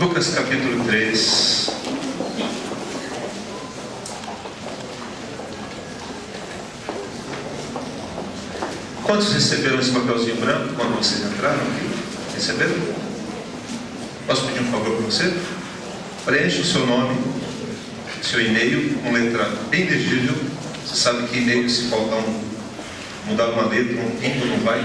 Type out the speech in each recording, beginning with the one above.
Lucas capítulo 3. Quantos receberam esse papelzinho branco quando vocês entraram aqui? Receberam? Posso pedir um favor para você? Preencha o seu nome, seu e-mail, com letra bem legível. Você sabe que e-mail, se faltar mudar uma letra, um pinto, não vai.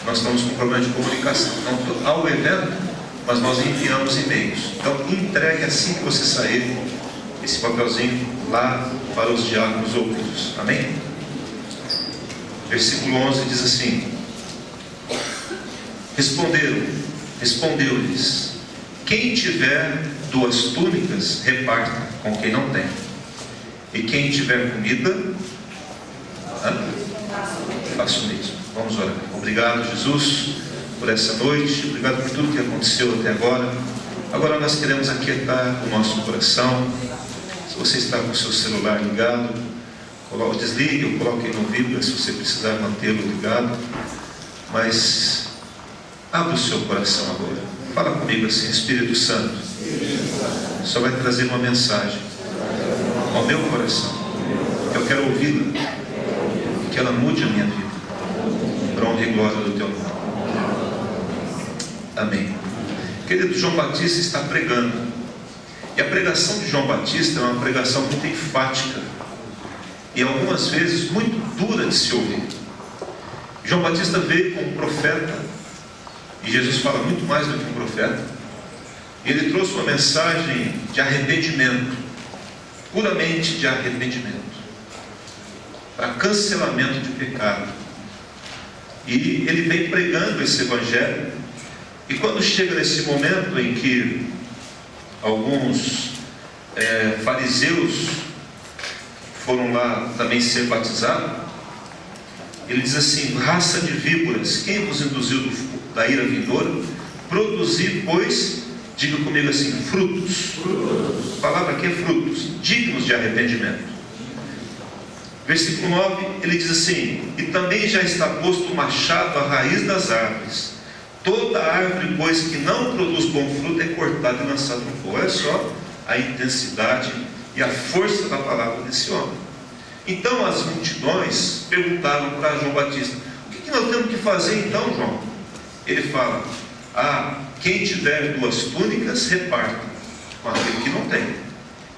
Nós estamos com problema de comunicação. Então, ao evento, mas nós enviamos e-mails. Então, entregue assim que você sair esse papelzinho lá para os diáconos ouvidos. Amém? Versículo 11 diz assim: respondeu-lhes: quem tiver 2 túnicas, reparta com quem não tem. E quem tiver comida, faça o mesmo. Vamos orar. Obrigado, Jesus, por essa noite. Obrigado por tudo que aconteceu até agora. Agora nós queremos aquietar o nosso coração. Se você está com o seu celular ligado, desligue ou coloque no vibra se você precisar mantê-lo ligado. Mas abra o seu coração agora. Fala comigo assim: Espírito Santo, só vai trazer uma mensagem ao meu coração. Eu quero ouvi-la e que ela mude a minha vida, para honra e glória do teu nome. Amém. Querido, João Batista está pregando, e a pregação de João Batista é uma pregação muito enfática e algumas vezes muito dura de se ouvir. João Batista veio como profeta, e Jesus fala muito mais do que um profeta. Ele trouxe uma mensagem de arrependimento, puramente de arrependimento, para cancelamento de pecado. E ele vem pregando esse evangelho. E quando chega nesse momento em que alguns fariseus foram lá também ser batizados, ele diz assim: raça de víboras, quem vos induziu da ira vindoura? Produzir, pois, diga comigo assim, frutos. A palavra aqui é frutos, dignos de arrependimento. Versículo 9, ele diz assim: e também já está posto o machado à raiz das árvores. Toda árvore, pois, que não produz bom fruto, é cortada e lançada no fogo. Olha só a intensidade e a força da palavra desse homem. Então as multidões perguntaram para João Batista: o que nós temos que fazer então, João? Ele fala: quem tiver 2 túnicas, reparta com aquele que não tem,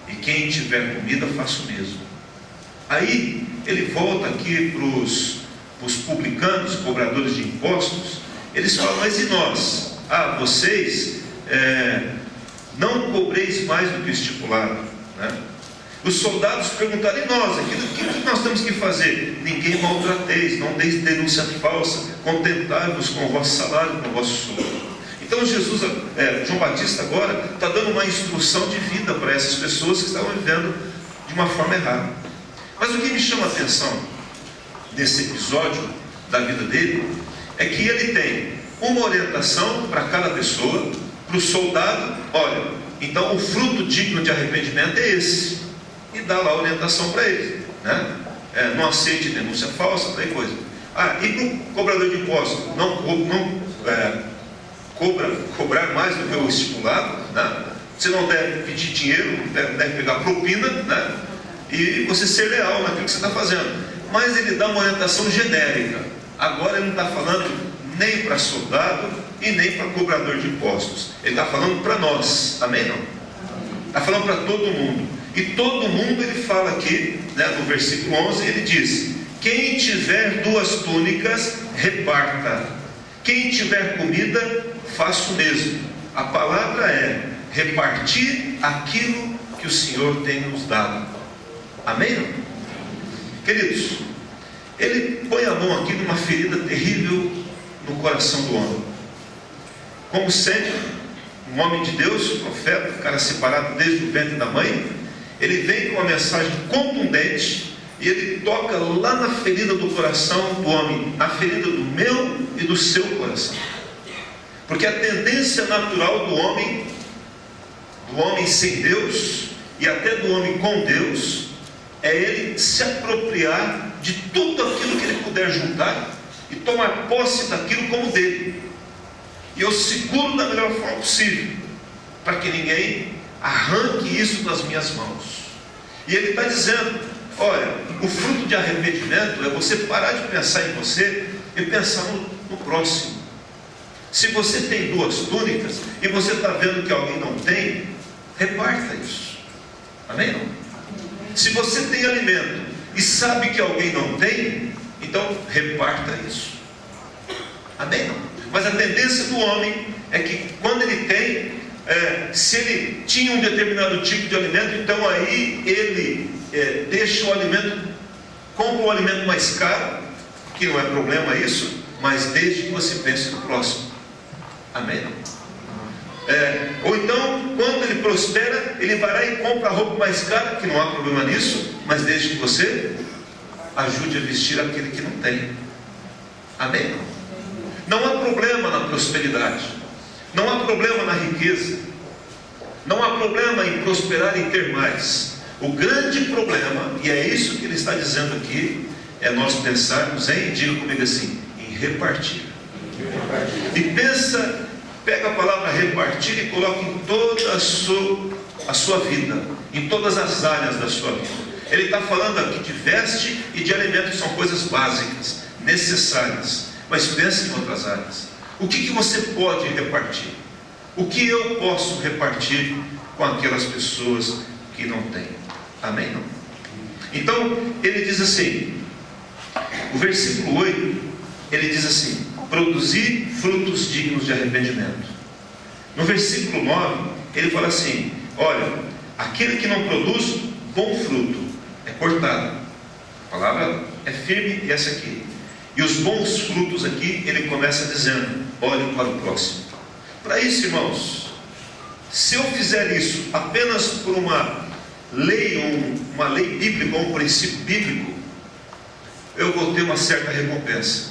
e quem tiver comida, faça o mesmo. Aí ele volta aqui para os publicanos, cobradores de impostos. Eles falam: mas e nós? Vocês não cobreis mais do que o estipulado, né? Os soldados perguntaram: e nós? O que nós temos que fazer? Ninguém maltrateis, não deis denúncia falsa, contentai-vos com o vosso salário, com o vosso soldo. Então João Batista agora está dando uma instrução de vida para essas pessoas que estavam vivendo de uma forma errada. Mas o que me chama a atenção nesse episódio da vida dele é que ele tem uma orientação para cada pessoa. Para o soldado: olha, então o fruto digno de arrependimento é esse, e dá lá a orientação para ele, né? Não aceite denúncia falsa, daí coisa. E para o cobrador de impostos: cobrar mais do que o estipulado, né? Você não deve pedir dinheiro, não deve pegar propina, né? E você ser leal naquilo que você está fazendo. Mas ele dá uma orientação genérica. Agora ele não está falando nem para soldado e nem para cobrador de impostos. Ele está falando para nós. Amém? Não? Está falando para todo mundo. E todo mundo, ele fala aqui, né, no versículo 11, ele diz: quem tiver 2 túnicas, reparta. Quem tiver comida, faça o mesmo. A palavra é repartir aquilo que o Senhor tem nos dado. Amém? Não? Queridos, ele põe a mão aqui numa ferida terrível no coração do homem. Como sempre, um homem de Deus, profeta, cara separado desde o ventre da mãe, ele vem com uma mensagem contundente e ele toca lá na ferida do coração do homem, a ferida do meu e do seu coração. Porque a tendência natural do homem sem Deus e até do homem com Deus, é ele se apropriar de tudo aquilo que ele puder juntar e tomar posse daquilo como dele. E eu seguro da melhor forma possível. para que ninguém arranque isso das minhas mãos. E ele está dizendo, olha, o fruto de arrependimento é você parar de pensar em você e pensar no próximo. Se você tem 2 túnicas e você está vendo que alguém não tem, reparta isso. Amém? Não? Se você tem alimento e sabe que alguém não tem, então reparta isso. Amém? Não? Mas a tendência do homem é que quando ele tem, se ele tinha um determinado tipo de alimento, então aí ele deixa o alimento, compra o alimento mais caro, que não é problema isso, mas desde que você pense no próximo. Amém? Não? Ou então, quando ele prospera, ele vai lá e compra a roupa mais cara, que não há problema nisso, mas desde que você ajude a vestir aquele que não tem. Amém? Não há problema na prosperidade, não há problema na riqueza, não há problema em prosperar e ter mais. O grande problema, e é isso que ele está dizendo aqui, é nós pensarmos em, diga comigo assim, em repartir. E pensa, pega a palavra repartir e coloca em toda a sua vida, em todas as áreas da sua vida. Ele está falando aqui de veste e de alimento, que são coisas básicas, necessárias, mas pense em outras áreas. O que você pode repartir? O que eu posso repartir com aquelas pessoas que não têm? Amém? Não? Então, ele diz assim, o versículo 8, ele diz assim, produzir frutos dignos de arrependimento. No versículo 9, ele fala assim, olha, aquele que não produz bom fruto é cortado. A palavra é firme e essa aqui. E os bons frutos aqui, ele começa dizendo, olhe para o próximo. Para isso, irmãos, se eu fizer isso apenas por uma lei bíblica, ou um princípio bíblico, eu vou ter uma certa recompensa.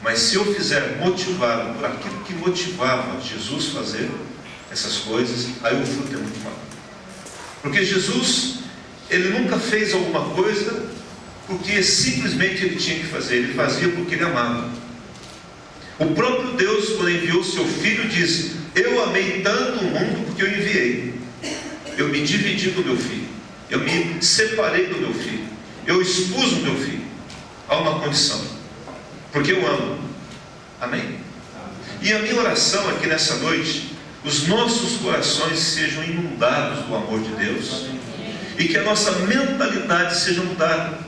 Mas se eu fizer motivado por aquilo que motivava Jesus fazer essas coisas, aí o fruto é muito maior. Porque Jesus, ele nunca fez alguma coisa porque simplesmente ele tinha que fazer, ele fazia porque ele amava. O próprio Deus, quando enviou o seu Filho, disse, eu amei tanto o mundo porque eu enviei. Eu me dividi do meu filho, eu me separei do meu filho, eu expus o meu filho a uma condição, porque eu amo. Amém? E a minha oração aqui nessa noite, os nossos corações sejam inundados do amor de Deus, e que a nossa mentalidade seja mudada.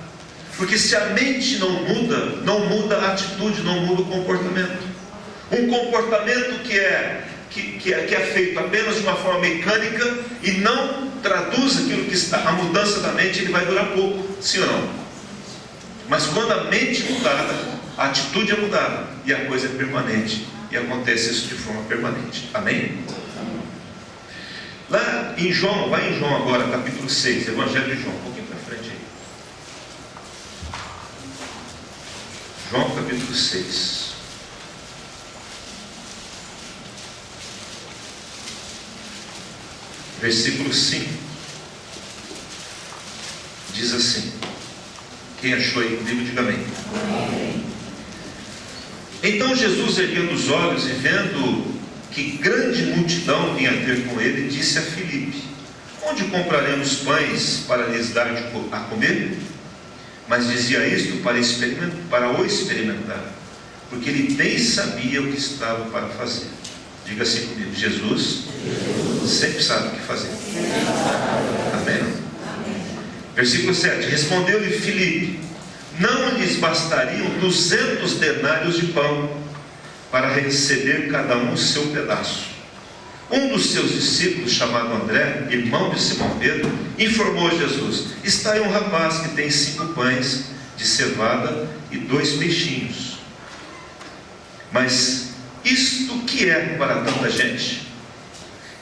Porque se a mente não muda a atitude, não muda o comportamento. Um comportamento que é feito apenas de uma forma mecânica e não traduz aquilo que está, a mudança da mente, ele vai durar pouco, sim ou não? Mas quando a mente é mudada, a atitude é mudada e a coisa é permanente, e acontece isso de forma permanente. Amém? Lá em João, vai em João agora, capítulo 6, Evangelho de João, um pouquinho para frente aí. João capítulo 6. Versículo 5. Diz assim. Quem achou aí comigo, diga amém. Então Jesus, erguendo os olhos e vendo que grande multidão vinha ter com ele, disse a Filipe, onde compraremos pães para lhes dar a comer? Mas dizia isto para o experimentar, porque ele bem sabia o que estava para fazer. Diga assim comigo, Jesus sempre sabe o que fazer. Amém? Versículo 7, respondeu-lhe Filipe, não lhes bastariam 200 denários de pão, para receber cada um o seu pedaço. Um dos seus discípulos, chamado André, irmão de Simão Pedro, informou a Jesus, está aí um rapaz que tem 5 pães de cevada e 2 peixinhos. Mas isto que é para tanta gente?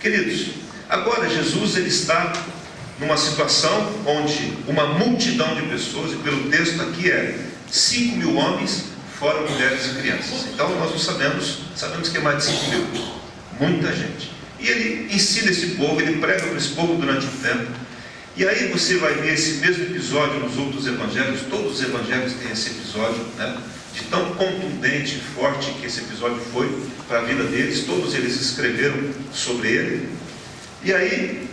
Queridos, agora Jesus ele está numa situação onde uma multidão de pessoas, e pelo texto aqui é 5.000 homens, fora mulheres e crianças. Então nós não sabemos que é mais de 5.000, muita gente. E ele ensina esse povo, ele prega para esse povo durante um tempo. E aí você vai ver esse mesmo episódio nos outros evangelhos, todos os evangelhos têm esse episódio, né? De tão contundente e forte que esse episódio foi para a vida deles, todos eles escreveram sobre ele. E aí,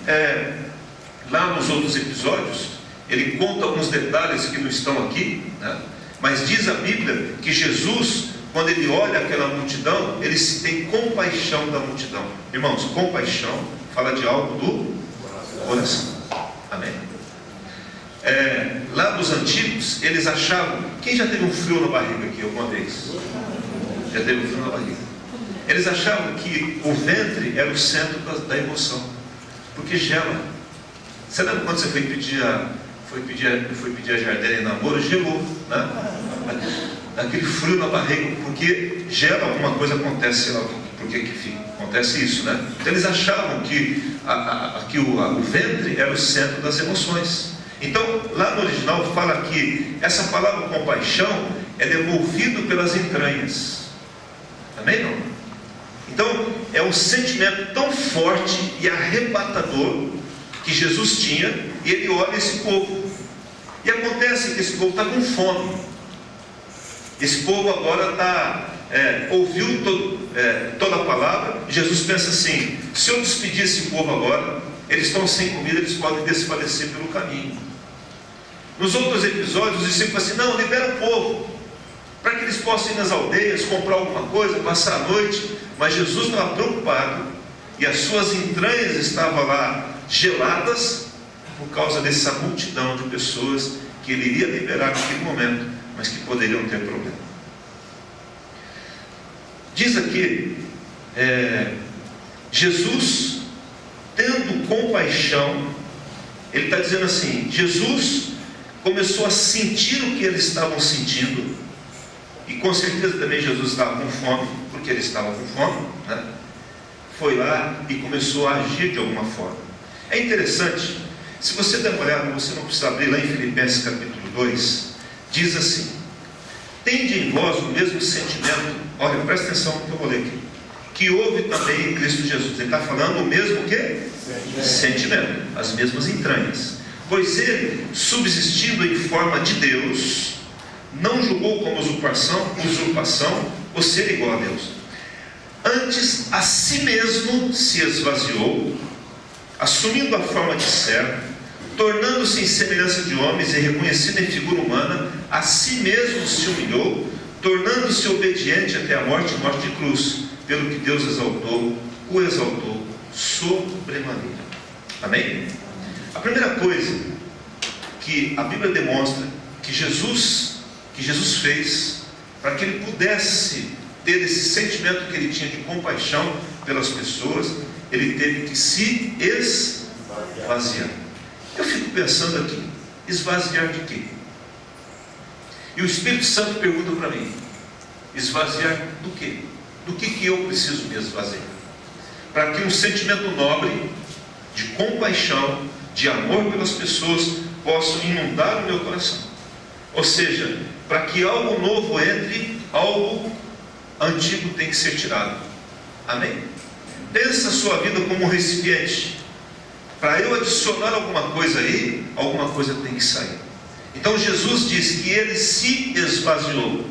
lá nos outros episódios, ele conta alguns detalhes que não estão aqui, né? Mas diz a Bíblia que Jesus, quando ele olha aquela multidão, ele se tem compaixão da multidão. Irmãos, compaixão fala de algo do coração. Amém? Lá dos antigos, eles achavam... Quem já teve um frio na barriga aqui alguma vez? Já teve um frio na barriga? Eles achavam que o ventre era o centro da emoção, porque gela. Você lembra quando você foi pedir a Jardine em namoro? Gelou, né? Aquele frio na barriga, porque gela, alguma coisa acontece, sei lá por que acontece isso, né? Então eles achavam que o ventre era o centro das emoções. Então, lá no original fala que essa palavra compaixão é devolvido pelas entranhas. Amém? Não? Então, é um sentimento tão forte e arrebatador que Jesus tinha, e ele olha esse povo. E acontece que esse povo está com fome. Esse povo agora ouviu toda a palavra. Jesus pensa assim: se eu despedir esse povo agora, eles estão sem comida, eles podem desfalecer pelo caminho. Nos outros episódios, os discípulos falam assim: não, libera o povo, para que eles possam ir nas aldeias, comprar alguma coisa, passar a noite. Mas Jesus estava preocupado, e as suas entranhas estavam lá geladas, por causa dessa multidão de pessoas que ele iria liberar naquele momento, mas que poderiam ter problema. Diz aqui, Jesus, tendo compaixão, ele está dizendo assim: Jesus começou a sentir o que eles estavam sentindo, e com certeza também Jesus estava com fome, porque ele estava com fome, né? Foi lá e começou a agir de alguma forma. É interessante, se você der uma olhada, você não precisa abrir, lá em Filipenses capítulo 2, diz assim: tende em vós o mesmo sentimento, olha, presta atenção no que eu vou ler aqui, que houve também em Cristo Jesus. Ele está falando o mesmo que? Sentimento, as mesmas entranhas. Pois ele, subsistindo em forma de Deus, não julgou como usurpação o ser igual a Deus. Antes, a si mesmo se esvaziou, assumindo a forma de servo, tornando-se em semelhança de homens e reconhecido em figura humana, a si mesmo se humilhou, tornando-se obediente até a morte de cruz, pelo que Deus o exaltou sobremaneira. Amém? A primeira coisa que a Bíblia demonstra que Jesus fez, para que ele pudesse ter esse sentimento que ele tinha de compaixão pelas pessoas, ele teve que se esvaziar. Eu fico pensando aqui, esvaziar de quê? E o Espírito Santo pergunta para mim: esvaziar do quê? Do que eu preciso me esvaziar? Para que um sentimento nobre, de compaixão, de amor pelas pessoas, possam inundar o meu coração. Ou seja, para que algo novo entre, algo antigo tem que ser tirado. Amém? Pensa a sua vida como um recipiente. Para eu adicionar alguma coisa aí, alguma coisa tem que sair. Então Jesus diz que ele se esvaziou.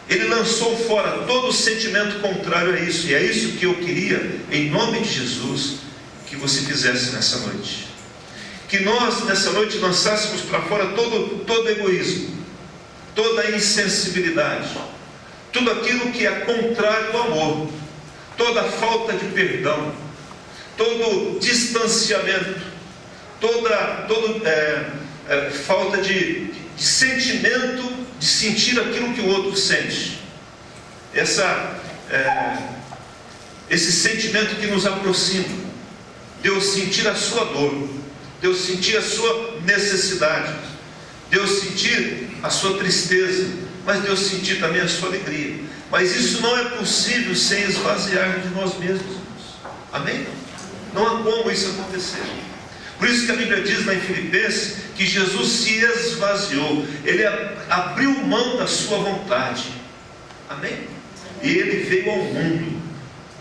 Ele lançou fora todo o sentimento contrário a isso. E é isso que eu queria, em nome de Jesus, que você fizesse nessa noite. Que nós, nessa noite, lançássemos para fora todo egoísmo, toda insensibilidade, tudo aquilo que é contrário ao amor, toda falta de perdão, todo distanciamento, toda falta de sentimento, de sentir aquilo que o outro sente. Esse sentimento que nos aproxima, de eu sentir a sua dor, de eu sentir a sua necessidade, de eu sentir a sua tristeza, mas de eu sentir também a sua alegria. Mas isso não é possível sem esvaziar de nós mesmos. Amém? Não há como isso acontecer. Por isso que a Bíblia diz lá em Filipenses que Jesus se esvaziou, ele abriu mão da sua vontade. Amém? E ele veio ao mundo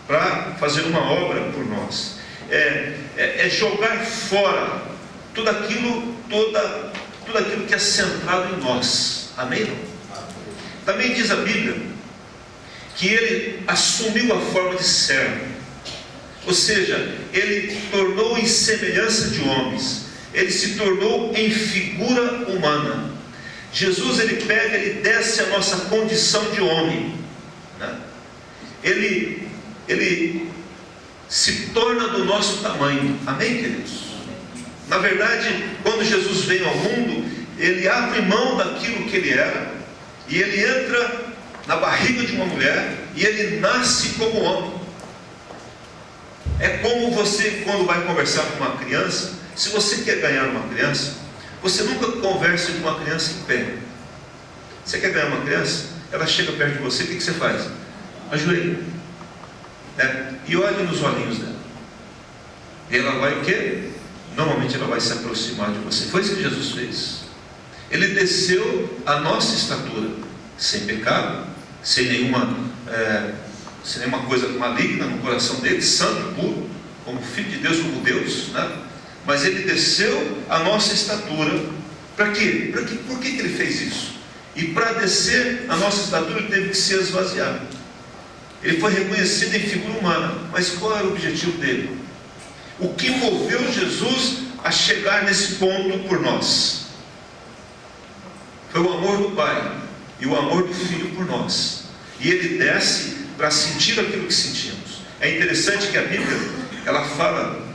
para fazer uma obra por nós. É jogar fora tudo aquilo que é centrado em nós. Amém? Também diz a Bíblia que ele assumiu a forma de servo. Ou seja, ele tornou em semelhança de homens. Ele se tornou em figura humana. Jesus, ele pega, ele desce a nossa condição de homem, né? Ele se torna do nosso tamanho. Amém, queridos? Na verdade, quando Jesus vem ao mundo, ele abre mão daquilo que ele era, e ele entra na barriga de uma mulher, e ele nasce como homem. É como você, quando vai conversar com uma criança, se você quer ganhar uma criança, você nunca conversa com uma criança em pé. Você quer ganhar uma criança? Ela chega perto de você, o que você faz? Ajoelha, né? E olha nos olhinhos dela. E ela vai o quê? Normalmente ela vai se aproximar de você. Foi isso que Jesus fez. Ele desceu a nossa estatura, sem pecado, sem nenhuma coisa maligna no coração dele, santo, puro, como Filho de Deus, como Deus, né? Mas ele desceu a nossa estatura. Para quê? Por que ele fez isso? E para descer a nossa estatura, ele teve que ser esvaziado. Ele foi reconhecido em figura humana. Mas qual era o objetivo dele? O que moveu Jesus a chegar nesse ponto por nós? Foi o amor do Pai e o amor do Filho por nós. E ele desce para sentir aquilo que sentimos. É interessante que a Bíblia, ela fala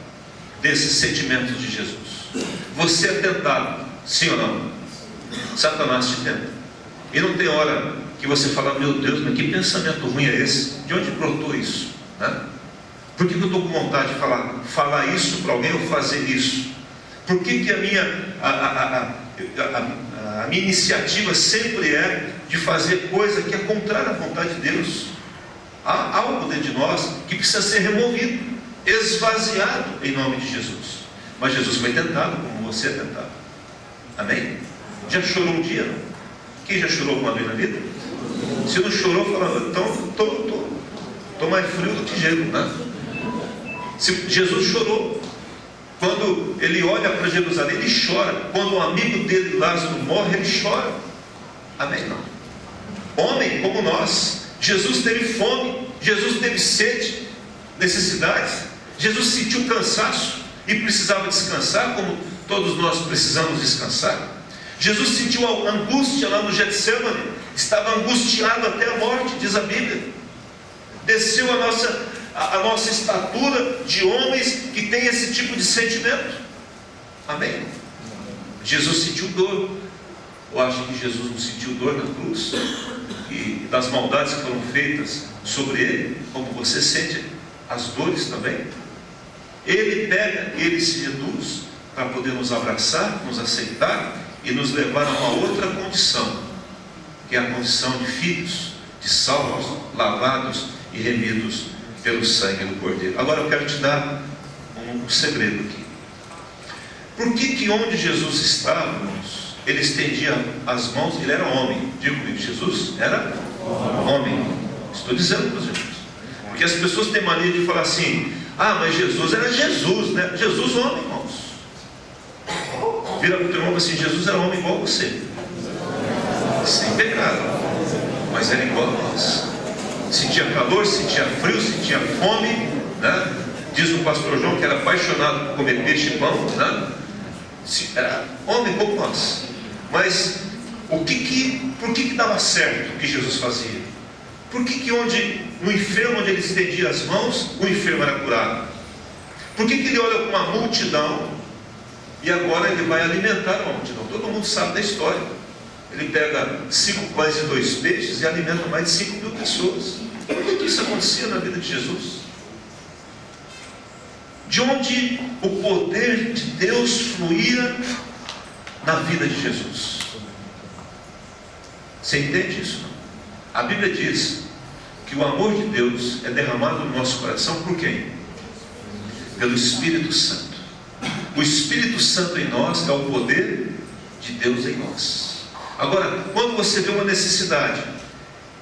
desses sentimentos de Jesus. Você é tentado, sim ou não? Satanás te tenta. E não tem hora que você fala, meu Deus, mas que pensamento ruim é esse? De onde brotou isso? Né? Por que eu estou com vontade de falar isso para alguém ou fazer isso? Por que a minha iniciativa sempre é de fazer coisa que é contrária à vontade de Deus? Há algo dentro de nós que precisa ser removido, esvaziado em nome de Jesus. Mas Jesus foi tentado como você é tentado. Amém? Já chorou um dia? Não? Quem já chorou alguma vez na vida? Se não chorou, fala, então estou mais frio do que gelo, né? Se Jesus chorou. Quando ele olha para Jerusalém, ele chora. Quando um amigo dele, Lázaro, morre, ele chora. Amém? Não. Homem como nós. Jesus teve fome, Jesus teve sede, necessidades. Jesus sentiu cansaço e precisava descansar, como todos nós precisamos descansar. Jesus sentiu a angústia lá no Getsemane, estava angustiado até a morte, diz a Bíblia. Desceu a nossa estatura de homens que tem esse tipo de sentimento. Amém? Jesus sentiu dor. Eu acho que Jesus não sentiu dor na cruz e das maldades que foram feitas sobre ele, como você sente as dores também. Ele pega, ele se reduz para poder nos abraçar, nos aceitar e nos levar a uma outra condição, que é a condição de filhos, de salvos, lavados e remidos pelo sangue do Cordeiro. Agora eu quero te dar um segredo aqui. Por que onde Jesus estava, irmãos, ele estendia as mãos? Ele era homem. Diga comigo, Jesus era homem. Estou dizendo para os irmãos. Porque as pessoas têm mania de falar assim, mas Jesus era Jesus, né? Jesus homem, irmãos. Vira para o teu irmão assim, Jesus era homem igual a você, sem pecado, mas era igual a nós. Sentia calor, sentia frio, sentia fome, né? Diz o pastor João que era apaixonado por comer peixe e pão, né? Era homem como nós. Mas por que dava certo o que Jesus fazia? Por que no enfermo onde ele estendia as mãos, o enfermo era curado? Por que ele olha para uma multidão e agora ele vai alimentar a multidão? Todo mundo sabe da história. Ele pega 5 pães e 2 peixes e alimenta mais de 5.000 pessoas. Por que isso acontecia na vida de Jesus? De onde o poder de Deus fluía na vida de Jesus? Você entende isso? A Bíblia diz que o amor de Deus é derramado no nosso coração por quem? Pelo Espírito Santo. O Espírito Santo em nós é o poder de Deus em nós. Agora, quando você vê uma necessidade,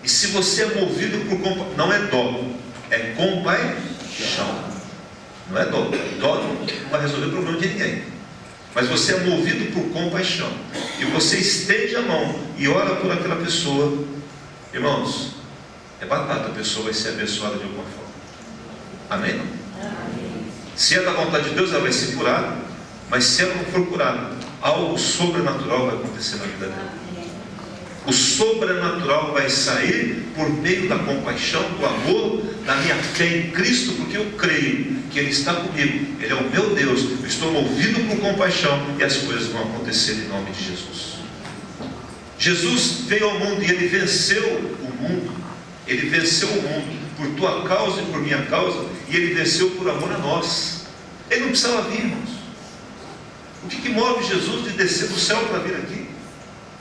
e se você é movido por compaixão, não é dó, é compaixão. Não é dó. Dó não vai resolver o problema de ninguém. Mas você é movido por compaixão, e você estende a mão e ora por aquela pessoa, irmãos, é batata, a pessoa vai ser abençoada de alguma forma. Amém? Não? Se é da vontade de Deus, ela vai ser curada, mas se ela não for curada, algo sobrenatural vai acontecer na vida dela. O sobrenatural vai sair por meio da compaixão, do amor, da minha fé em Cristo, porque eu creio que Ele está comigo, Ele é o meu Deus, eu estou movido por compaixão e as coisas vão acontecer em nome de Jesus. Jesus veio ao mundo e Ele venceu o mundo. Ele venceu o mundo por tua causa e por minha causa, e Ele venceu por amor a nós. Ele não precisava vir, irmãos. O que move Jesus de descer do céu para vir aqui?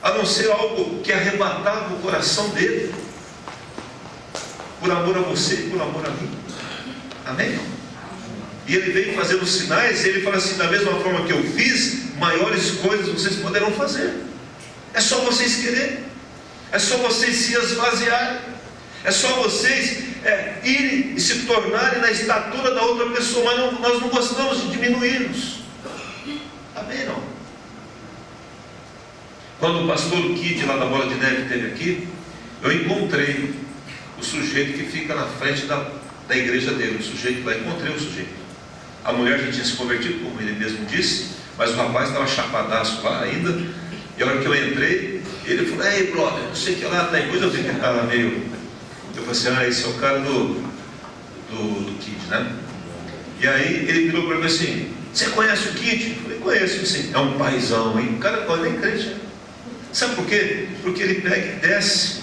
A não ser algo que arrebatava o coração dele, por amor a você e por amor a mim. Amém? E Ele veio fazendo sinais, e Ele fala assim: da mesma forma que eu fiz, maiores coisas vocês poderão fazer. É só vocês quererem, é só vocês se esvaziarem, é só vocês irem e se tornarem na estatura da outra pessoa. Mas nós não gostamos de diminuir-nos. Amém? Não? Quando o pastor Kid lá da Bola de Neve esteve aqui, eu encontrei o sujeito que fica na frente da igreja dele. O sujeito lá, encontrei o sujeito. A mulher já tinha se convertido, como ele mesmo disse, mas o rapaz estava chapadaço lá ainda. E a hora que eu entrei, ele falou: ei, brother, não sei o que lá, tem coisa. Eu vi que ele estava meio. Eu falei assim: esse é o cara do Kid, né? E aí ele virou para mim assim: você conhece o Kid? Eu falei: conheço, sim. É um paizão, hein? O cara pode nem crente. Sabe por quê? Porque ele pega e desce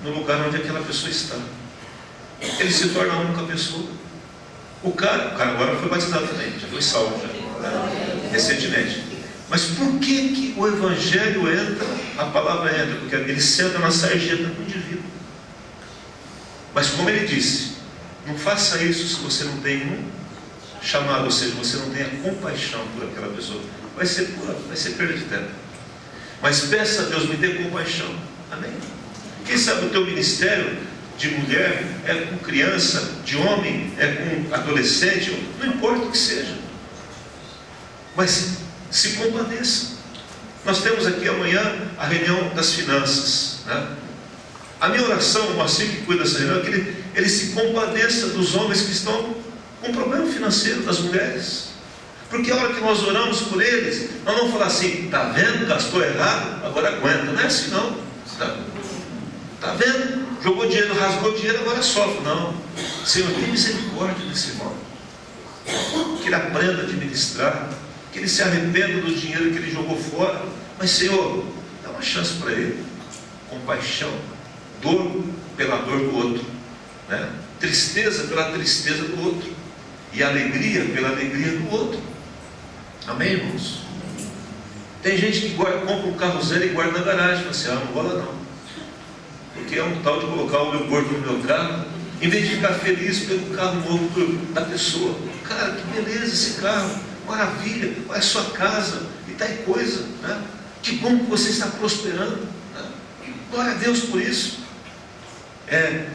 no lugar onde aquela pessoa está. Ele se torna a única pessoa. O cara agora foi batizado também, já foi salvo, recentemente. Mas por que o Evangelho entra, a palavra entra? Porque ele senta na sarjeta do indivíduo. Mas como ele disse, não faça isso se você não tem um chamado, ou seja, você não tem a compaixão por aquela pessoa. Vai ser perda de tempo. Mas peça a Deus, me dê compaixão. Amém? Quem sabe o teu ministério de mulher é com criança, de homem é com adolescente, não importa o que seja. Mas se compadeça. Nós temos aqui amanhã a reunião das finanças, né? A minha oração, o Moacir que cuida dessa reunião, é que ele se compadeça dos homens que estão com problema financeiro, das mulheres. Porque a hora que nós oramos por eles, nós não vamos falar assim: está vendo, gastou errado, agora aguenta. Não é assim não. Está vendo, jogou dinheiro, rasgou dinheiro, agora sofre. Não. Senhor, tem misericórdia desse irmão, que ele aprenda a administrar, que ele se arrependa do dinheiro que ele jogou fora. Mas Senhor, dá uma chance para ele. Compaixão, dor pela dor do outro, né? Tristeza pela tristeza do outro, e alegria pela alegria do outro. Amém, irmãos? Tem gente que compra um carro zero e guarda na garagem. Fala assim: não vou lá não, porque é um tal de colocar o meu corpo no meu carro, em vez de ficar feliz pelo carro novo da pessoa. Cara, que beleza esse carro, maravilha, olha a sua casa e tal coisa, né? Que bom que você está prosperando, né? Glória a Deus por isso.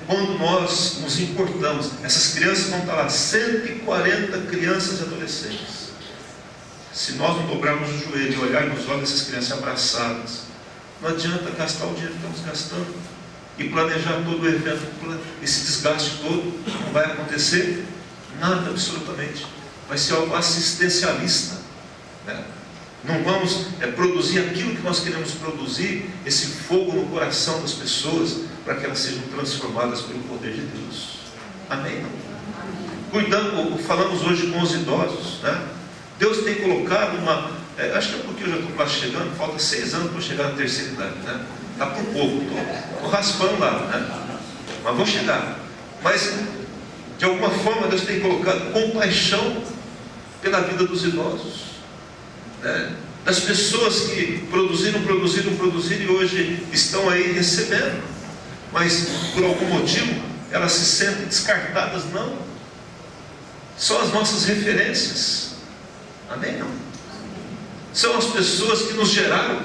Quando nós nos importamos, essas crianças vão estar lá, 140 crianças e adolescentes. Se nós não dobrarmos o joelho e olharmos nos olhos dessas crianças abraçadas, não adianta gastar o dinheiro que estamos gastando e planejar todo o evento, esse desgaste todo. Não vai acontecer nada, absolutamente. Vai ser algo assistencialista, né? Não vamos produzir aquilo que nós queremos produzir, esse fogo no coração das pessoas, para que elas sejam transformadas pelo poder de Deus. Amém? Falamos hoje com os idosos, né? Deus tem colocado acho que é porque eu já estou quase chegando, falta 6 anos para eu chegar na terceira idade, né? Está por pouco, estou raspando lá, né? Mas vou chegar. Mas de alguma forma Deus tem colocado compaixão pela vida dos idosos, né? Das pessoas que produziram e hoje estão aí recebendo, mas por algum motivo elas se sentem descartadas. Não, são as nossas referências. Amém? Não? São as pessoas que nos geraram,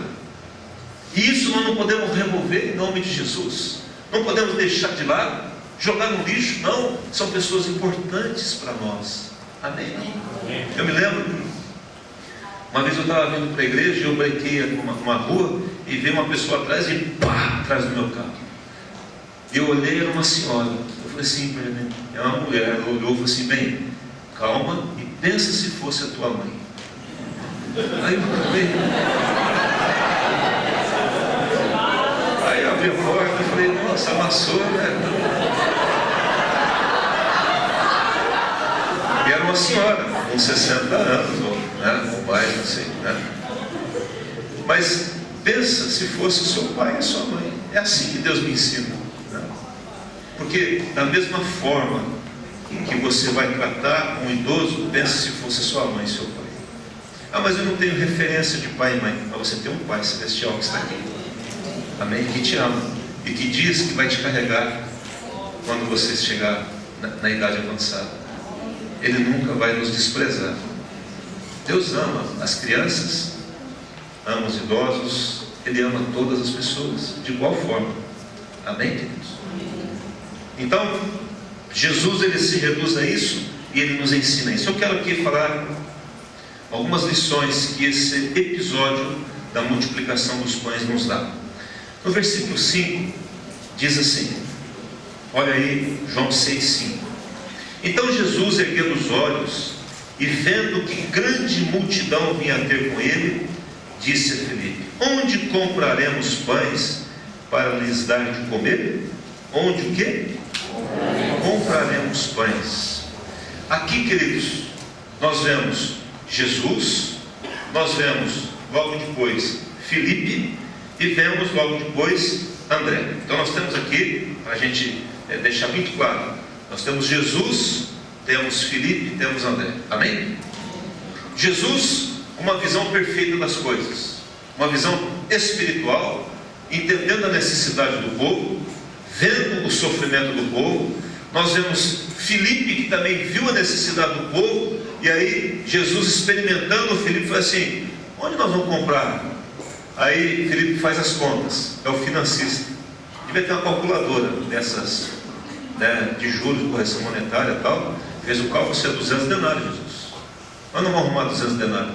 e isso nós não podemos remover em nome de Jesus. Não podemos deixar de lado, jogar no lixo. Não, são pessoas importantes para nós. Amém? Amém. Eu me lembro, uma vez eu estava vindo para a igreja e eu brequei uma rua e veio uma pessoa atrás e pá, atrás do meu carro. Eu olhei, era uma senhora. Eu falei assim, é uma mulher. Ela olhou e falou assim: bem, calma e pensa se fosse a tua mãe. Aí eu falei, aí eu abri a porta e falei, nossa, amassou, né? E era uma senhora, com 60 anos, ou mais, não sei, né? Mas pensa se fosse o seu pai e a sua mãe. É assim que Deus me ensina, né? Porque da mesma forma que você vai tratar um idoso, pensa se fosse sua mãe e seu pai. Ah, mas eu não tenho referência de pai e mãe. Mas você tem um pai celestial que está aqui, amém? Que te ama e que diz que vai te carregar quando você chegar na idade avançada. Ele nunca vai nos desprezar. Deus ama as crianças, ama os idosos, Ele ama todas as pessoas de igual forma, amém, queridos? Então Jesus, ele se reduz a isso e ele nos ensina isso. Eu quero aqui falar algumas lições que esse episódio da multiplicação dos pães nos dá. No versículo 5 diz assim, olha aí, João 6,5. Então Jesus, erguendo os olhos e vendo que grande multidão vinha ter com ele, disse a Filipe, onde compraremos pães para lhes dar de comer? Onde o quê? Compraremos pães. Aqui, queridos, nós vemos Jesus, nós vemos logo depois Filipe e vemos logo depois André. Então nós temos aqui, para a gente deixar muito claro, nós temos Jesus, temos Filipe, temos André, amém? Jesus, uma visão perfeita das coisas, uma visão espiritual, entendendo a necessidade do povo, vendo o sofrimento do povo. Nós vemos Filipe, que também viu a necessidade do povo, e aí Jesus experimentando, Filipe foi assim, onde nós vamos comprar? Aí Filipe faz as contas, é o financista, devia ter uma calculadora dessas, né, de juros, correção monetária e tal, fez o cálculo, você é 200 denários, Jesus. Nós não vamos arrumar 200 denários.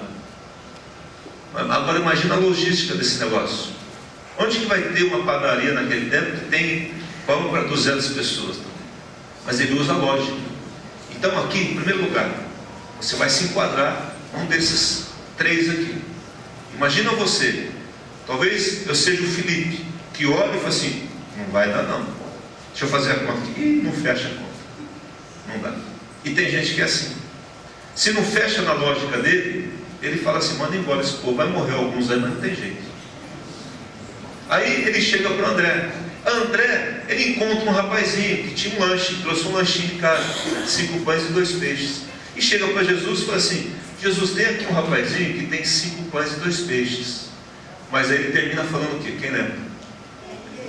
Agora imagina a logística desse negócio. Onde que vai ter uma padaria naquele tempo que tem pão para 200 pessoas? Mas ele usa a lógica. Então aqui, em primeiro lugar, você vai se enquadrar um desses três aqui. Imagina você, talvez eu seja o Filipe, que olha e fala assim, não vai dar não, deixa eu fazer a conta aqui, e não fecha a conta, não dá. E tem gente que é assim, se não fecha na lógica dele, ele fala assim, manda embora esse povo, vai morrer alguns aí, mas não tem jeito. Aí ele chega para o André. André, ele encontra um rapazinho que tinha um lanche, trouxe um lanchinho de casa, 5 pães e 2 peixes. E chega para Jesus e fala assim, Jesus, tem aqui um rapazinho que tem 5 pães e 2 peixes. Mas aí ele termina falando o quê? Quem lembra?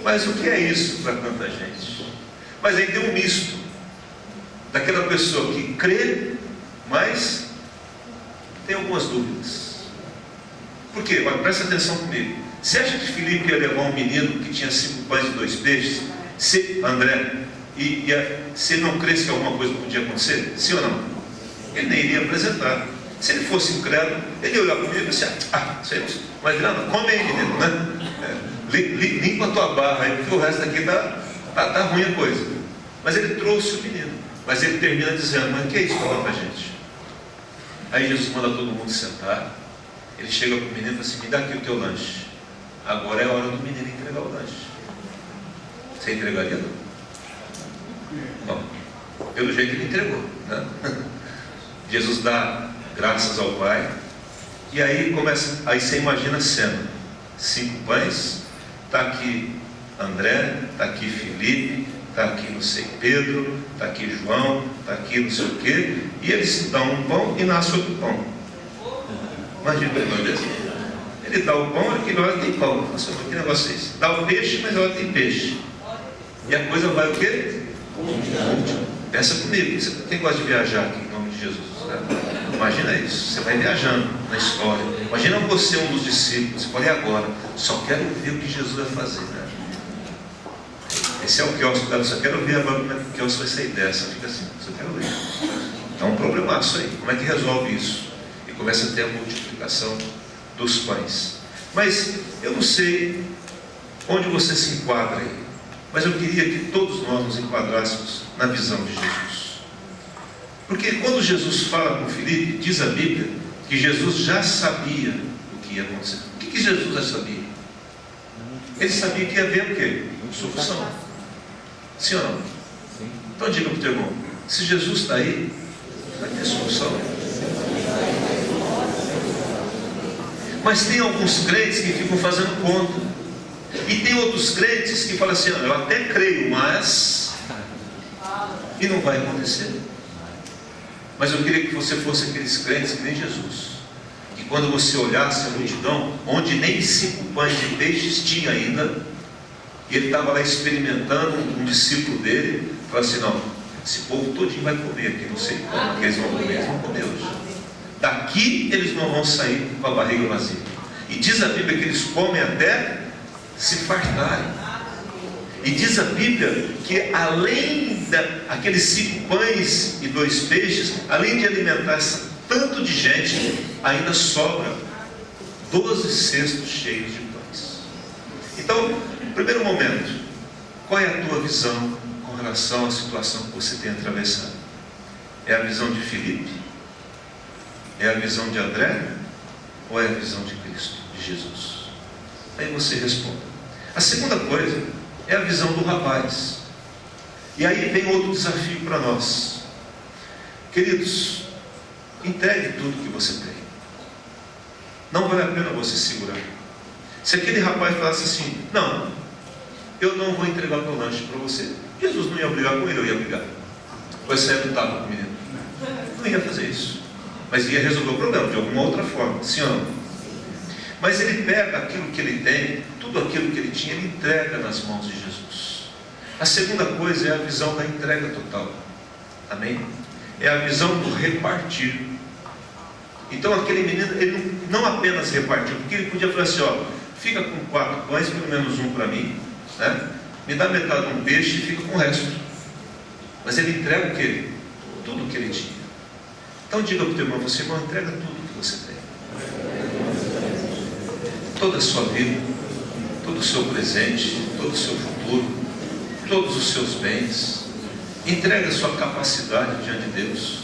Mas o que é isso para tanta gente? Mas aí tem um misto daquela pessoa que crê, mas tem algumas dúvidas. Por quê? Olha, presta atenção comigo. Você acha que Filipe ia levar um menino que tinha 5 pães e 2 peixes, André, se ele não cresce que alguma coisa podia acontecer? Sim ou não? Ele nem iria apresentar. Se ele fosse incrédulo, ele ia olhar para mim e dizer, isso aí, mas Adriana, come aí, menino, né? Limpa a tua barra aí, porque o resto aqui tá ruim a coisa. Mas ele trouxe o menino. Mas ele termina dizendo, mas o que é isso? Fala para a gente. Aí Jesus manda todo mundo sentar. Ele chega para o menino e fala assim, me dá aqui o teu lanche. Agora é a hora do menino entregar o lanche. Você entregaria, não? Bom, pelo jeito ele entregou, né? Jesus dá graças ao Pai. E aí começa, aí você imagina a cena. 5 pães, está aqui André, está aqui Filipe, está aqui não sei Pedro, está aqui João, está aqui não sei o quê, e eles dão um pão e nasce outro pão. Imagina o negócio desse. Ele dá o pão, aquele hora tem pão. Nossa, que negócio é esse? Dá o peixe, mas agora tem peixe. E a coisa vai o quê? Pensa comigo. Quem gosta de viajar aqui em nome de Jesus? Né? Imagina isso. Você vai viajando na história. Imagina você, um dos discípulos. Você fala, e agora? Só quero ver o que Jesus vai fazer. Né? Esse é o quiosque, cara. Só quero ver agora como é que o quiosque vai sair dessa. Fica assim, só quero ver. É um problemaço aí. Como é que resolve isso? E começa a ter a multiplicação dos pães. Mas eu não sei onde você se enquadra aí, mas eu queria que todos nós nos enquadrássemos na visão de Jesus. Porque quando Jesus fala com Filipe, diz a Bíblia que Jesus já sabia o que ia acontecer. O que Jesus já sabia? Ele sabia que ia haver o quê? Solução. Sim ou não? Então diga para o teu irmão, se Jesus está aí, vai ter solução. Mas tem alguns crentes que ficam fazendo conta. E tem outros crentes que falam assim, eu até creio, mas... E não vai acontecer. Mas eu queria que você fosse aqueles crentes que nem Jesus. Que quando você olhasse a multidão, onde nem 5 pães de peixes tinha ainda, e ele estava lá experimentando, um discípulo dele, falou assim, não, esse povo todinho vai comer aqui, não sei como que eles vão comer hoje. Daqui eles não vão sair com a barriga vazia. E diz a Bíblia que eles comem até se fartarem. E diz a Bíblia que além daqueles 5 pães e 2 peixes, além de alimentar tanto de gente, ainda sobra 12 cestos cheios de pães. Então, primeiro momento, qual é a tua visão com relação à situação que você tem atravessado? É a visão de Filipe? É a visão de André? Ou é a visão de Cristo, de Jesus? Aí você responde. A segunda coisa é a visão do rapaz. E aí vem outro desafio para nós. Queridos, entregue tudo que você tem. Não vale a pena você segurar. Se aquele rapaz falasse assim, não, eu não vou entregar o meu lanche para você, Jesus não ia brigar com ele, eu ia brigar. Vai sair do tapa com o menino. Não ia fazer isso. Mas ia resolver o problema de alguma outra forma, sim ou não? Mas ele pega aquilo que ele tem, tudo aquilo que ele tinha, ele entrega nas mãos de Jesus. A segunda coisa é a visão da entrega total. Amém? É a visão do repartir. Então aquele menino, ele não apenas repartiu, porque ele podia falar assim, ó, fica com 4 pães, pelo menos um para mim, né? Me dá metade de um peixe e fica com o resto. Mas ele entrega o quê? Tudo o que ele tinha. Então diga para o teu irmão, você irmão, entrega tudo que você tem. Toda a sua vida, todo o seu presente, todo o seu futuro, todos os seus bens. Entrega a sua capacidade diante de Deus.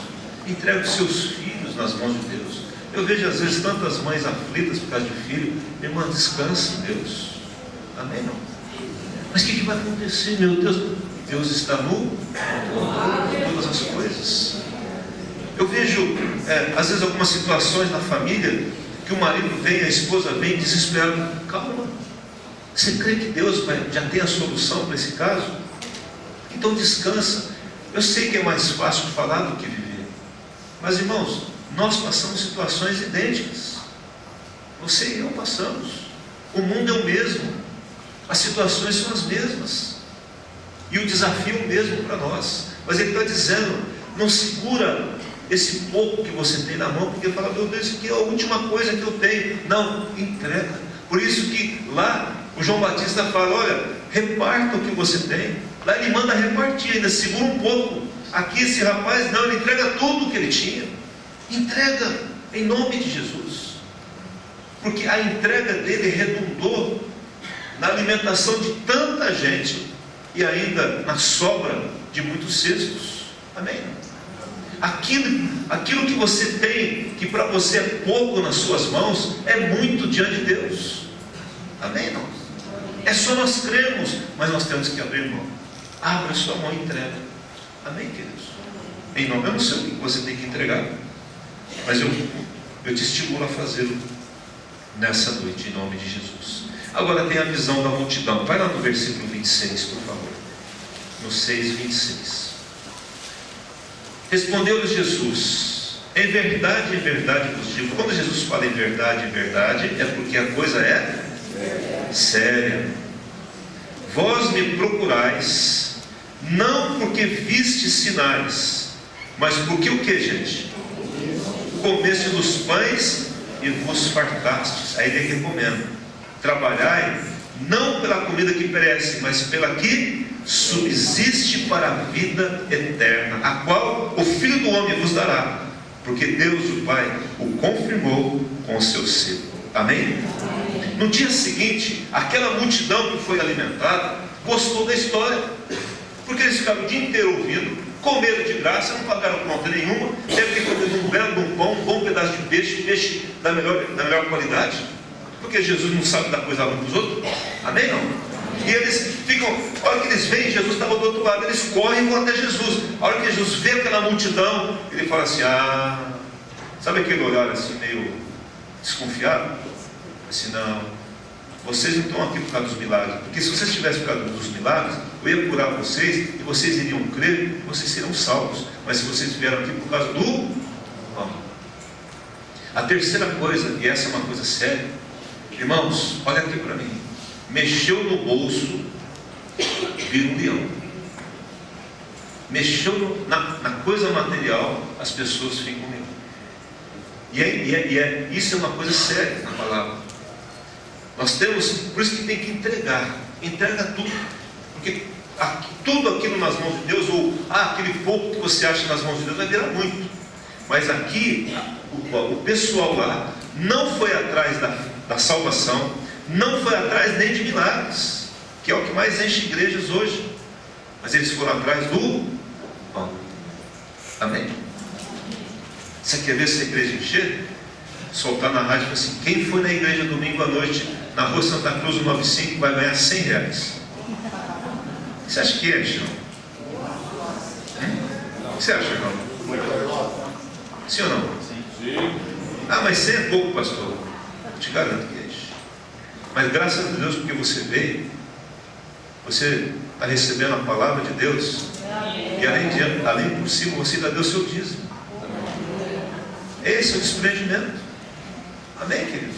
Entrega os seus filhos nas mãos de Deus. Eu vejo às vezes tantas mães aflitas por causa de filho. Irmã, descanse em Deus. Amém? Não? Mas o que vai acontecer, meu Deus? Deus está no controle de todas as coisas. Eu vejo, às vezes, algumas situações na família que o marido vem, a esposa vem desesperado. Calma. Você crê que Deus já tem a solução para esse caso? Então descansa. Eu sei que é mais fácil falar do que viver. Mas, irmãos, nós passamos situações idênticas. Você e eu passamos. O mundo é o mesmo. As situações são as mesmas. E o desafio é o mesmo para nós. Mas ele está dizendo, não segura esse pouco que você tem na mão, porque fala, meu Deus, isso aqui é a última coisa que eu tenho. Não, entrega. Por isso que lá o João Batista fala, olha, reparta o que você tem. Lá ele manda repartir, ainda segura um pouco. Aqui esse rapaz, não, ele entrega tudo o que ele tinha. Entrega em nome de Jesus. Porque a entrega dele redundou na alimentação de tanta gente e ainda na sobra de muitos cestos. Amém? Aquilo que você tem, que para você é pouco nas suas mãos, é muito diante de Deus. Amém? Não? É só nós cremos, mas nós temos que abrir mão. Abra sua mão e entrega. Amém, queridos? Em nome, eu não sei o que você tem que entregar, mas eu te estimulo a fazê-lo nessa noite, em nome de Jesus. Agora tem a visão da multidão. Vai lá no versículo 26, por favor. No 6:26. Respondeu-lhes Jesus, em verdade vos digo. Quando Jesus fala em verdade, é porque a coisa é séria. Vós me procurais, não porque vistes sinais, mas porque o que, gente? Comeste dos pães e vos fartastes. Aí ele recomenda, trabalhai não pela comida que perece, mas pela que subsiste para a vida eterna, a qual o Filho do Homem vos dará, porque Deus o Pai o confirmou com o seu selo. Amém? No dia seguinte, aquela multidão que foi alimentada gostou da história, porque eles ficaram o dia inteiro ouvindo, comeram de graça, não pagaram conta nenhuma, deve ter comido um belo de um pão, um bom pedaço de peixe, peixe da melhor qualidade, porque Jesus não sabe dar coisa ruim para os outros. Amém? Não? E eles ficam, a hora que eles veem, Jesus estava do outro lado, eles correm e vão até Jesus. A hora que Jesus vê aquela multidão, ele fala assim, sabe aquele olhar assim meio desconfiado? Assim, não, vocês não estão aqui por causa dos milagres, porque se vocês estivessem por causa dos milagres, eu ia curar vocês, e vocês iriam crer, e vocês seriam salvos. Mas se vocês vieram aqui por causa do pão. A terceira coisa, e essa é uma coisa séria, irmãos, olha aqui para mim, mexeu no bolso, vira um leão. Mexeu na coisa material, as pessoas ficam leão. Isso é uma coisa séria na palavra. Nós temos, por isso que tem que entrega tudo, porque tudo aquilo nas mãos de Deus, ou aquele pouco que você acha nas mãos de Deus vai virar muito. Mas aqui, o pessoal lá não foi atrás da salvação, não foi atrás nem de milagres, que é o que mais enche igrejas hoje, mas eles foram atrás do pão. Amém? Você quer ver essa igreja encher? Soltar na rádio assim, quem foi na igreja domingo à noite na rua Santa Cruz 195 vai ganhar R$100. Você acha que é, João? O que você acha, irmão? Sim ou não? Sim. Mas 100 é pouco, pastor. Eu te garanto que é isso. Mas graças a Deus, porque você veio, você está recebendo a palavra de Deus, e além por cima, você ainda deu o seu dízimo. Esse é o desprendimento. Amém, queridos?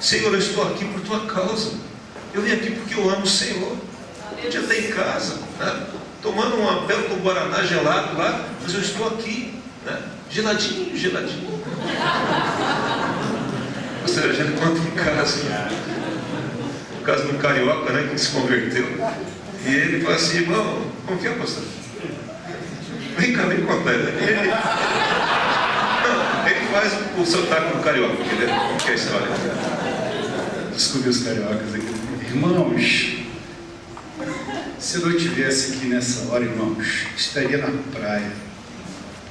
Senhor, eu estou aqui por tua causa. Eu vim aqui porque eu amo o Senhor. Eu podia estar em casa, né? Tomando uma bela com guaraná gelado lá, mas eu estou aqui, né? Geladinho. Você já conta um caso, o caso do carioca, né, que se converteu, e ele fala assim, irmão, como que é, pastor? Vem cá, me conta. Ele faz o sotaque do carioca, como que é a história? Desculpe os cariocas aqui. Irmãos, se eu não estivesse aqui nessa hora, irmãos, estaria na praia,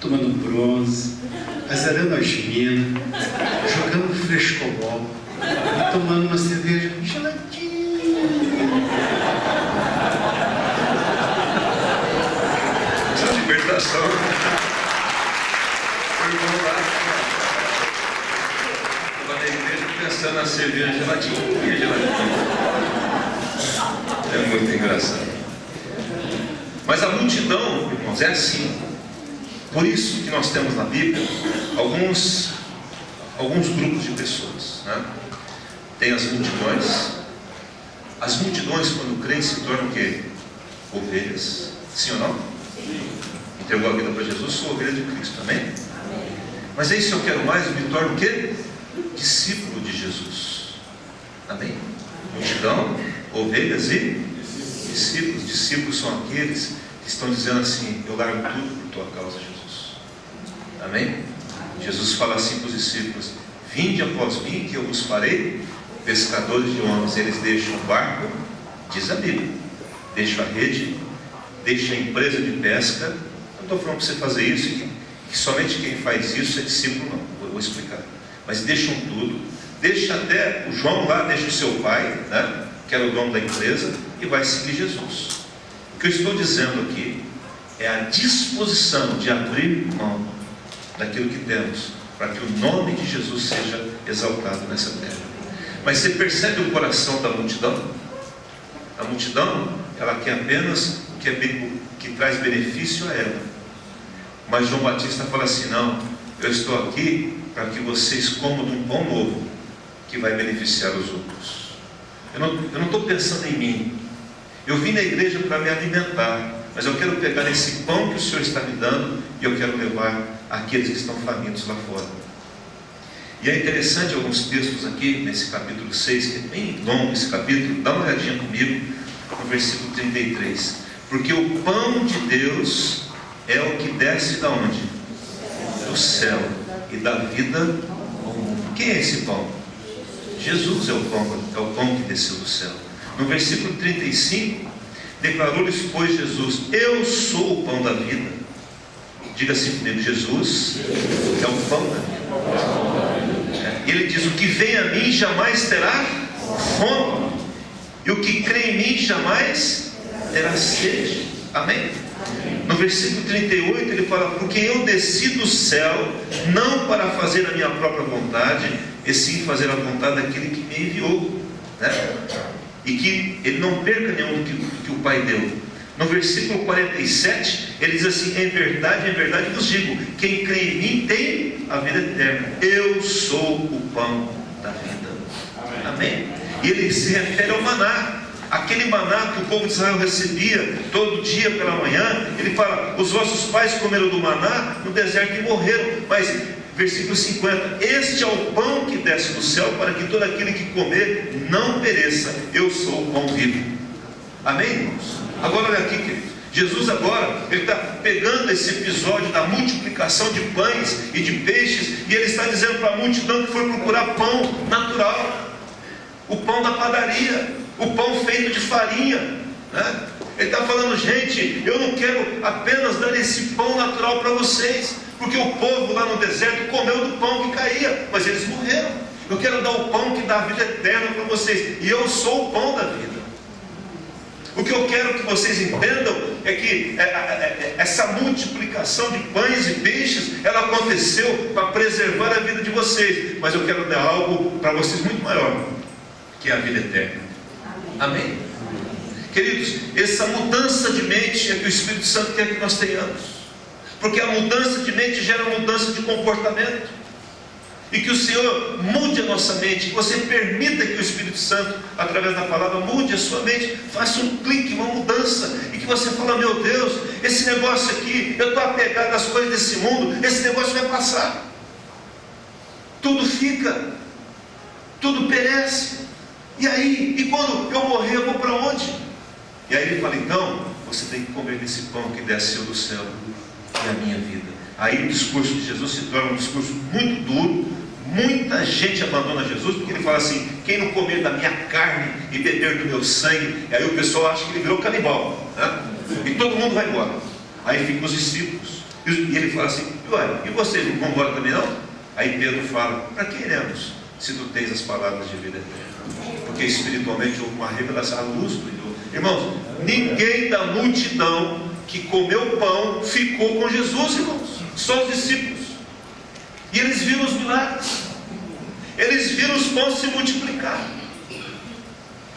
tomando bronze, azarando as minas, jogando frescobol e tomando uma cerveja geladinha. Essa libertação. Lá na igreja pensando na cerveja geladinha. É muito engraçado. Mas a multidão, irmãos, é assim. Por isso que nós temos na Bíblia alguns grupos de pessoas, né? Tem as multidões. As multidões, quando creem, se tornam o quê? Ovelhas. Sim ou não? Entregou a vida para Jesus, sou ovelha de Cristo. Amém? Mas aí, se eu quero mais, eu me torno o quê? Discípulo de Jesus. Amém? Multidão, ovelhas e discípulos. Discípulos são aqueles que estão dizendo assim, eu largo tudo por tua causa, Jesus. Amém? Jesus fala assim para os discípulos, vinde após mim que eu vos farei pescadores de homens. Eles deixam o barco, diz a Bíblia, deixam a rede, deixam a empresa de pesca. Não estou falando para você fazer isso, que somente quem faz isso é discípulo, não, eu vou explicar. Mas deixam tudo, deixa até o João lá, deixa o seu pai, né, que era o dono da empresa, e vai seguir Jesus. O que eu estou dizendo aqui é a disposição de abrir mão daquilo que temos, para que o nome de Jesus seja exaltado nessa terra. Mas você percebe o coração da multidão? A multidão, ela quer apenas o que traz benefício a ela. Mas João Batista fala assim, não, eu estou aqui para que vocês comam de um pão novo, que vai beneficiar os outros. Eu não estou pensando em mim. Eu vim na igreja para me alimentar, mas eu quero pegar esse pão que o Senhor está me dando e eu quero levar àqueles que estão famintos lá fora. E é interessante alguns textos aqui, nesse capítulo 6, que é bem longo esse capítulo, dá uma olhadinha comigo, no versículo 33. Porque o pão de Deus é o que desce da onde? Do céu, e da vida ao mundo. Quem é esse pão? Jesus é o pão que desceu do céu. No versículo 35, Declarou-lhes, pois, Jesus: eu sou o pão da vida. Diga assim comigo: Jesus é o pão da vida. Ele diz: o que vem a mim jamais terá fome, e o que crê em mim jamais terá sede. Amém? No versículo 38 ele fala: porque eu desci do céu não para fazer a minha própria vontade, e sim fazer a vontade daquele que me enviou, né? E que ele não perca nenhum do que o Pai deu. No versículo 47 ele diz assim: em verdade vos digo, quem crê em mim tem a vida eterna. Eu sou o pão da vida. Amém? E ele se refere ao maná, aquele maná que o povo de Israel recebia todo dia pela manhã. Ele fala: os vossos pais comeram do maná no deserto e morreram. Mas versículo 50: este é o pão que desce do céu, para que todo aquele que comer não pereça. Eu sou o pão vivo. Amém, irmãos? Agora olha aqui, querido. Jesus agora, ele está pegando esse episódio da multiplicação de pães e de peixes, e ele está dizendo para a multidão que foi procurar pão natural, o pão da padaria, o pão feito de farinha, né? Ele está falando: gente, eu não quero apenas dar esse pão natural para vocês, porque o povo lá no deserto comeu do pão que caía, mas eles morreram. Eu quero dar o pão que dá a vida eterna para vocês, e eu sou o pão da vida. O que eu quero que vocês entendam é que essa multiplicação de pães e peixes, ela aconteceu para preservar a vida de vocês, mas eu quero dar algo para vocês muito maior, que é a vida eterna. Amém? Queridos, essa mudança de mente é que o Espírito Santo quer que nós tenhamos, porque a mudança de mente gera mudança de comportamento. E que o Senhor mude a nossa mente, que você permita que o Espírito Santo, através da palavra, mude a sua mente, faça um clique, uma mudança, e que você fala: meu Deus, esse negócio aqui, eu estou apegado às coisas desse mundo, esse negócio vai passar, tudo fica, tudo perece, e aí, e quando eu morrer, eu vou para onde? E aí ele fala: então, você tem que comer desse pão que desceu do céu, que é a minha vida. Aí o discurso de Jesus se torna um discurso muito duro. Muita gente abandona Jesus, porque ele fala assim: quem não comer da minha carne e beber do meu sangue. E aí o pessoal acha que ele virou canibal, né? E todo mundo vai embora. Aí ficam os discípulos, e ele fala assim: ué, e vocês não vão embora também não? Aí Pedro fala: para que iremos, se tu tens as palavras de vida eterna? Porque espiritualmente houve uma revelação, a luz brilhou. Irmãos, ninguém da multidão que comeu pão ficou com Jesus, irmãos, só os discípulos. E eles viram os milagres, eles viram os pães se multiplicar.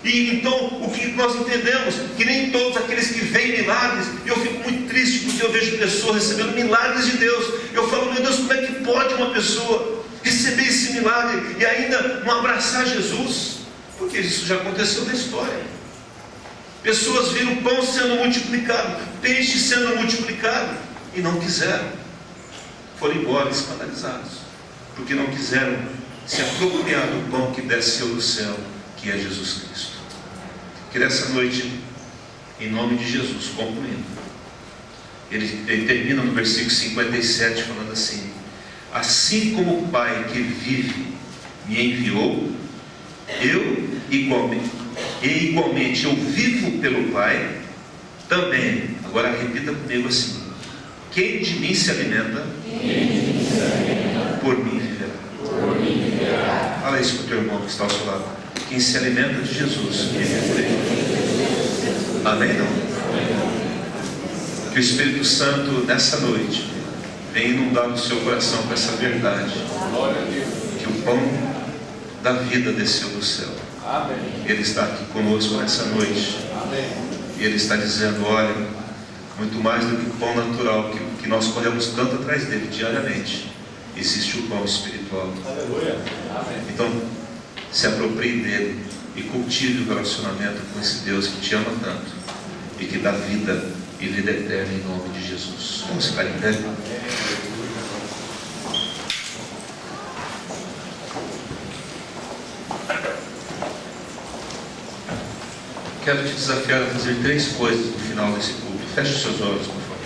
E então o que nós entendemos? Que nem todos aqueles que veem milagres, e eu fico muito triste porque eu vejo pessoas recebendo milagres de Deus. Eu falo: meu Deus, como é que pode uma pessoa receber esse milagre e ainda não abraçar Jesus? Porque isso já aconteceu na história. Pessoas viram pão sendo multiplicado, peixe sendo multiplicado, e não quiseram. Foram embora escandalizados, porque não quiseram se apropriar do pão que desceu do céu, que é Jesus Cristo. Que nessa noite, em nome de Jesus, concluindo, ele termina no versículo 57 falando assim: assim como o Pai que vive me enviou, eu igualmente eu vivo pelo Pai também. Agora repita comigo assim: quem de mim se alimenta, por mim viverá. Fala isso para o teu irmão que está ao seu lado: quem se alimenta de Jesus vive por ele. Amém? Não? Que o Espírito Santo nessa noite venha inundar o seu coração com essa verdade, que o pão da vida desceu do céu. Ele está aqui conosco nessa noite. E Ele está dizendo: olha, muito mais do que o pão natural que nós corremos tanto atrás dele diariamente, existe o pão espiritual. Então se aproprie dele e cultive o relacionamento com esse Deus que te ama tanto e que dá vida e vida eterna, em nome de Jesus. Vamos ficar em pé. Quero te desafiar a fazer 3 coisas no final desse culto. Feche os seus olhos, por favor.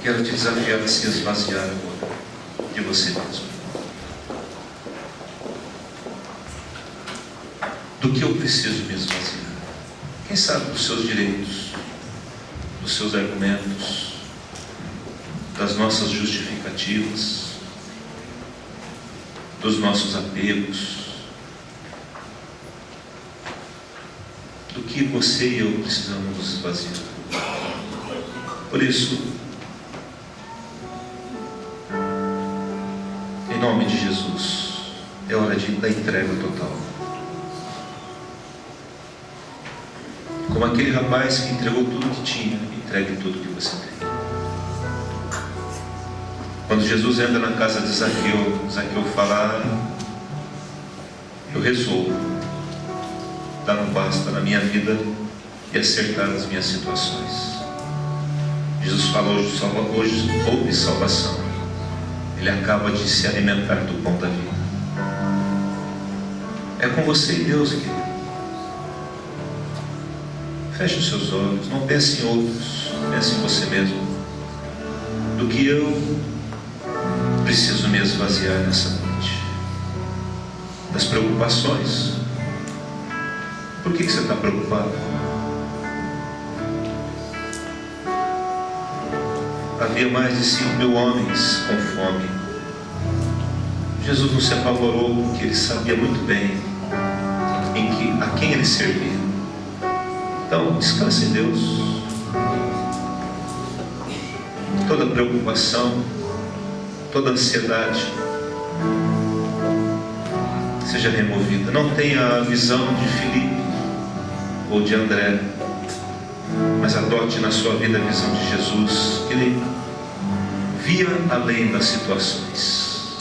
Quero te desafiar a se esvaziar agora de você mesmo. do que eu preciso me esvaziar. Quem sabe dos seus direitos, dos seus argumentos, das nossas justificativas, dos nossos apegos, do que você e eu precisamos nos esvaziar. Por isso, em nome de Jesus, é hora da entrega total. Como aquele rapaz que entregou tudo que tinha, entregue tudo que você tem. Quando Jesus entra na casa de Zaqueu, Zaqueu fala: eu resolvo dar um basta na minha vida e acertar as minhas situações. Jesus falou: hoje houve salvação. Ele acaba de se alimentar do pão da vida. É com você e Deus, querido. Feche os seus olhos, não pense em outros, pense em você mesmo. Do que eu preciso me esvaziar nessa noite? Das preocupações. Por que você está preocupado? Havia mais de 5.000 homens com fome. Jesus não se apavorou, porque ele sabia muito bem a quem ele servia. Então, descanse em Deus. Toda preocupação, toda ansiedade seja removida. Não tenha a visão de Filipe ou de André, mas adote na sua vida a visão de Jesus, que ele via além das situações.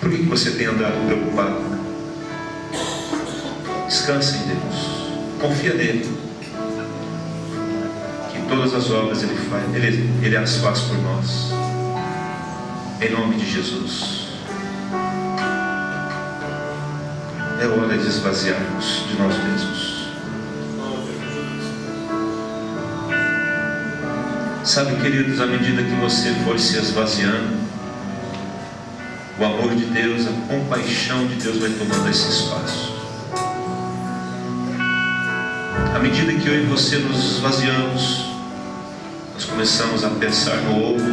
Por que você tem andado preocupado? Descansa em Deus, confia nele, que todas as obras ele faz, ele as faz por nós, em nome de Jesus. É hora de esvaziarmos de nós mesmos. Sabe, queridos, à medida que você for se esvaziando, o amor de Deus, a compaixão de Deus vai tomando esse espaço. À medida que eu e você nos esvaziamos, nós começamos a pensar no outro,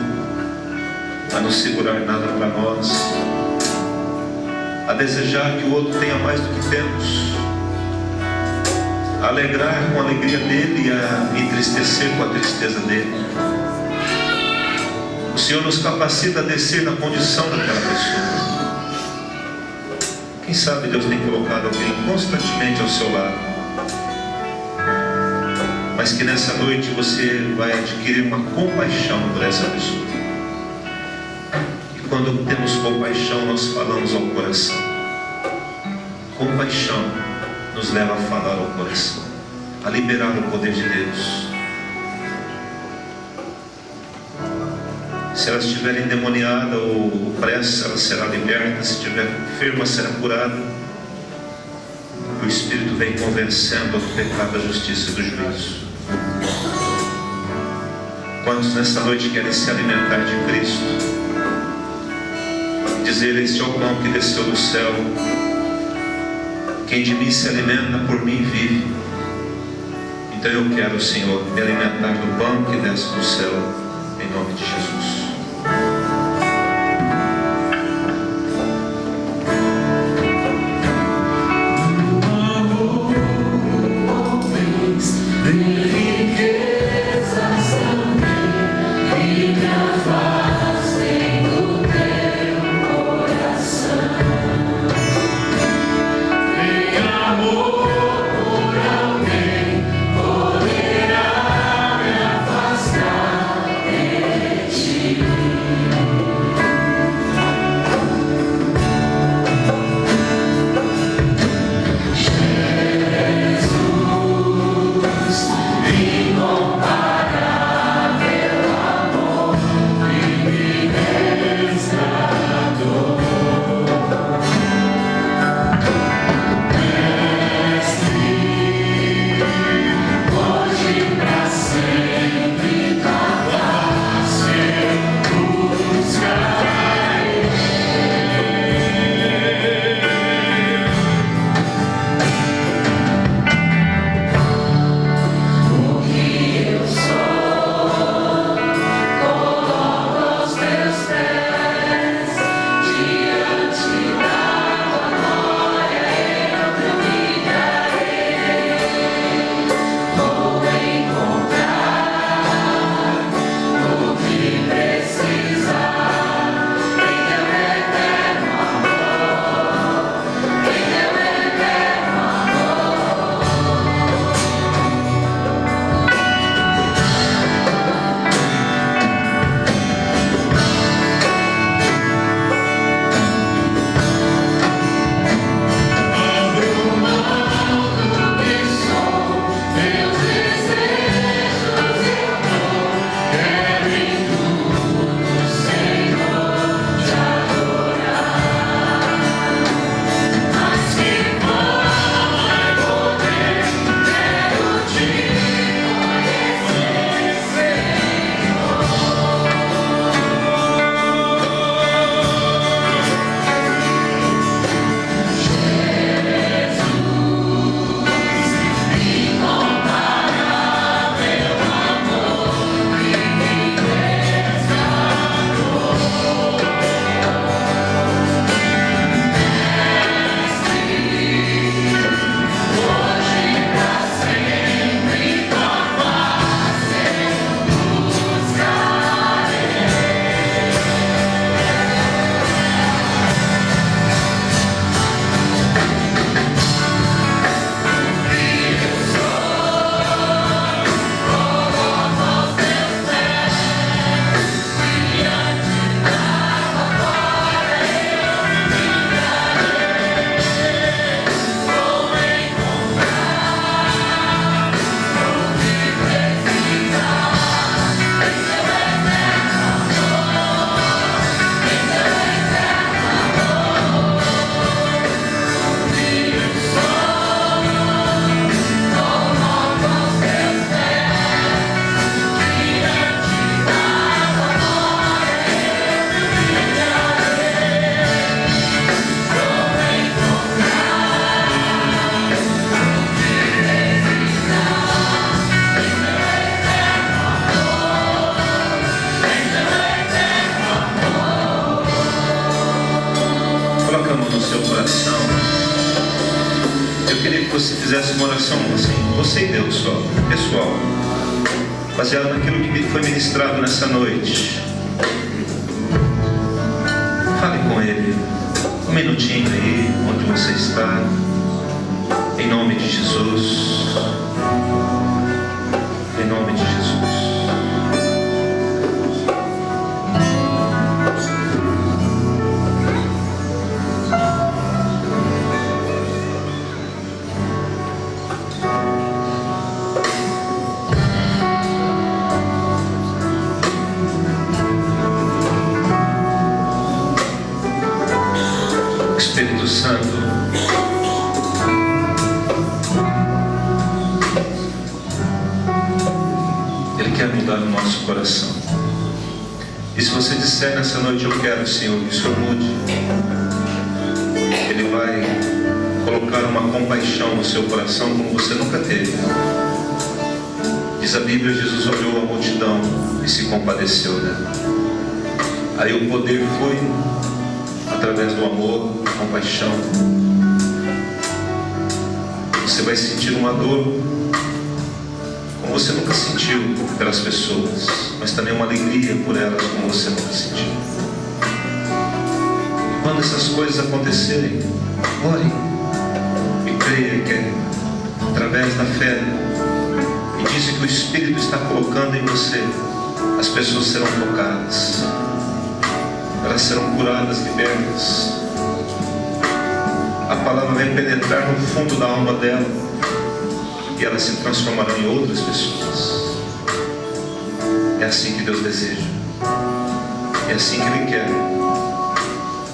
a não segurar nada para nós, a desejar que o outro tenha mais do que temos, a alegrar com a alegria dele e a entristecer com a tristeza dele. O Senhor nos capacita a descer na condição daquela pessoa. Quem sabe Deus tem colocado alguém constantemente ao seu lado, mas que nessa noite você vai adquirir uma compaixão por essa pessoa. E quando temos compaixão, nós falamos ao coração. Compaixão nos leva a falar ao coração, a liberar o poder de Deus. Se ela estiver endemoniada ou opressa, ela será liberta. Se estiver enferma, será curada. O Espírito vem convencendo do pecado, da justiça e do juízo. Quantos nessa noite querem se alimentar de Cristo e dizer: este é o pão que desceu do céu, quem de mim se alimenta, por mim vive. Então eu quero, Senhor, me alimentar do pão que desce do céu, em nome de Jesus. Te Eu queria que você fizesse uma oração assim, você e Deus só, pessoal, baseado naquilo que me foi ministrado nessa noite. Fale com Ele, um minutinho aí, onde você está, em nome de Jesus, em nome de Jesus. Espírito Santo, Ele quer mudar o nosso coração. E se você disser nessa noite, eu quero, Senhor, que o Senhor mude, Ele vai colocar uma compaixão no seu coração como você nunca teve. Diz a Bíblia, Jesus olhou a multidão e se compadeceu dela. Aí o poder foi através do amor, da compaixão. Você vai sentir uma dor como você nunca sentiu pelas pessoas, mas também uma alegria por elas como você nunca sentiu. E quando essas coisas acontecerem, ore e creia que é através da fé e diz que o Espírito está colocando em você, as pessoas serão tocadas, elas serão curadas, libertas. A palavra vai penetrar no fundo da alma dela e elas se transformarão em outras pessoas. É assim que Deus deseja, é assim que Ele quer.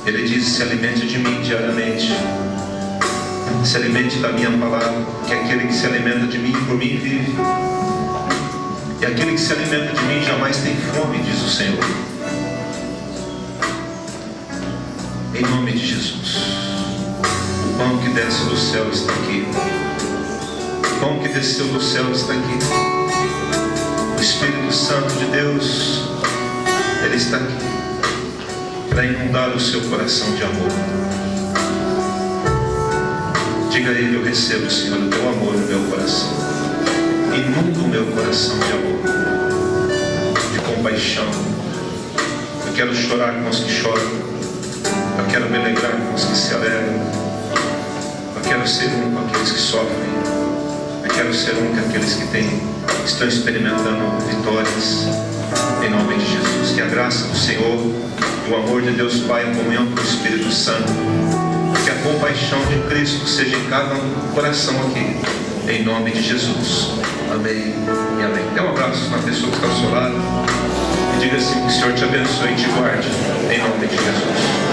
Ele diz: se alimente de mim diariamente, se alimente da minha palavra, que aquele que se alimenta de mim, por mim vive, e aquele que se alimenta de mim jamais tem fome, diz o Senhor. Em nome de Jesus, o pão que desce do céu está aqui. O pão que desceu do céu está aqui. O Espírito Santo de Deus, Ele está aqui para inundar o seu coração de amor. Diga a Ele: eu recebo, Senhor, o teu amor no meu coração. Inunda o meu coração de amor, de compaixão. Eu quero chorar com os que choram. Eu quero me alegrar com os que se alegram. Eu quero ser um com aqueles que sofrem. Eu quero ser um com aqueles que estão experimentando vitórias. Em nome de Jesus. Que a graça do Senhor e o amor de Deus Pai, a comunhão com o Espírito Santo, que a compaixão de Cristo seja em cada coração aqui. Em nome de Jesus. Amém e amém. Dê um abraço na pessoa que está ao seu lado e diga assim: que o Senhor te abençoe e te guarde. Em nome de Jesus.